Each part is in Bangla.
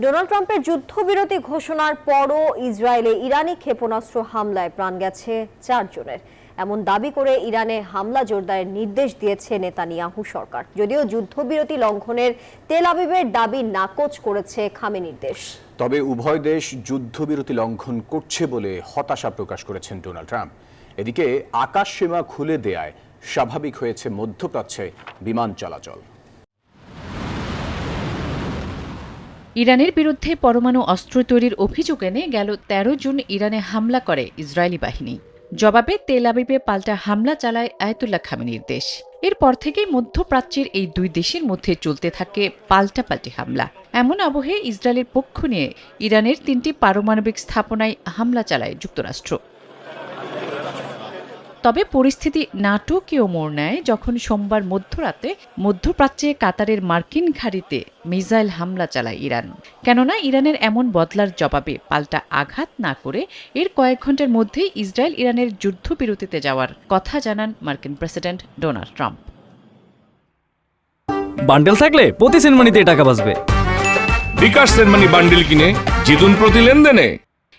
ডোনাল্ড ট্রাম্পের যুদ্ধবিরতি ঘোষণার পরও ইসরায়েলে ইরানি ক্ষেপণাস্ত্র হামলায় প্রাণ গেছে 4 জনের। এমন দাবি করে ইরানে হামলা জোরদারের নির্দেশ দিয়েছে নেতানিয়াহু সরকার। যদিও যুদ্ধবিরতি লঙ্ঘনের তেল আবিবের দাবি নাকচ করেছে খামেনির দেশ। তবে উভয় দেশ যুদ্ধবিরতি লঙ্ঘন করছে বলে হতাশা প্রকাশ করেছেন ডোনাল্ড ট্রাম্প। এদিকে আকাশ সীমা খুলে দেয়ায় স্বাভাবিক হয়েছে মধ্যপ্রাচ্যে বিমান চলাচল। ইরানের বিরুদ্ধে পরমাণু অস্ত্র তৈরির অভিযোগ এনে গেল ১৩ জুন ইরানে হামলা করে ইসরায়েলি বাহিনী। জবাবে তেল আবিবে পাল্টা হামলা চালায় আয়াতুল্লাহ খামেনির দেশ। এরপর থেকেই মধ্যপ্রাচ্যের এই দুই দেশের মধ্যে চলতে থাকে পাল্টাপাল্টি হামলা। এমন আবহে ইসরায়েলের পক্ষ নিয়ে ইরানের 3টি পারমাণবিক স্থাপনায় হামলা চালায় যুক্তরাষ্ট্র। তবে পরিস্থিতি নাটকীয় মোড় নেয় যখন সোমবার মধ্যরাতে মধ্যপ্রাচ্যে কাতারের মার্কিন ঘাঁটিতে মিসাইল হামলা চালায় ইরান। কেননা ইরানের এমন বদলার জবাবে পাল্টা আঘাত না করে এর কয়েক ঘন্টার মধ্যেই ইসরায়েল ইরানের যুদ্ধবিরতিতে যাওয়ার কথা জানান মার্কিন প্রেসিডেন্ট ডোনাল্ড ট্রাম্প। বান্ডেল থাকলে প্রতি সেনমানিতে টাকা বাঁচবে। বিকাশ সেনমানি বান্ডেল কিনে জিতুন প্রতি লেনদেনে।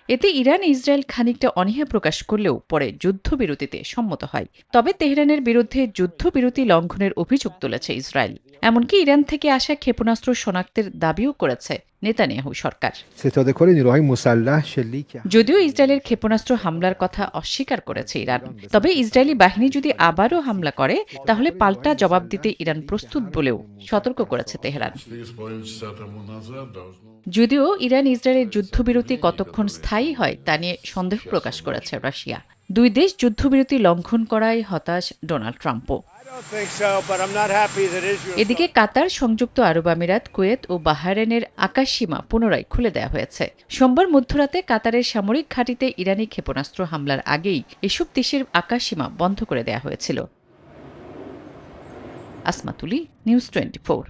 এতে ইরান ইসরায়েল খানিকটা অনীহা প্রকাশ করলেও পরে যুদ্ধবিরতিতে সম্মত হয়। তবে তেহরানের বিরুদ্ধে যুদ্ধবিরতি লঙ্ঘনের অভিযোগ তুলেছে ইসরায়েল। এমনকি ইরান থেকে আসা ক্ষেপণাস্ত্র শনাক্তের দাবিও করেছে নেতানিয়াহু সরকার। যদিও ইসরায়েলের ক্ষেপণাস্ত্র হামলার কথা অস্বীকার করেছে ইরান। তবে ইসরায়েলি বাহিনী যদি আবারও হামলা করে তাহলে পাল্টা জবাব দিতে ইরান প্রস্তুত বলেও সতর্ক করেছে তেহরান। যদিও ইরান ইসরায়েলের যুদ্ধবিরতি কতক্ষণ স্থায়ী হয় তা নিয়ে সন্দেহ প্রকাশ করেছে রাশিয়া। দুই দেশ যুদ্ধবিরতি লঙ্ঘন করায় হতাশ ডোনাল্ড ট্রাম্পও। এদিকে কাতার, সংযুক্ত আরব আমিরাত, কুয়েত ও বাহরাইনের আকাশসীমা পুনরায় খুলে দেওয়া হয়েছে। সোমবার মধ্যরাতে কাতারের সামরিক ঘাঁটিতে ইরানি ক্ষেপণাস্ত্র হামলার আগেই এসব দেশের আকাশসীমা বন্ধ করে দেওয়া হয়েছিল। আসমা তুলি, নিউজ 24।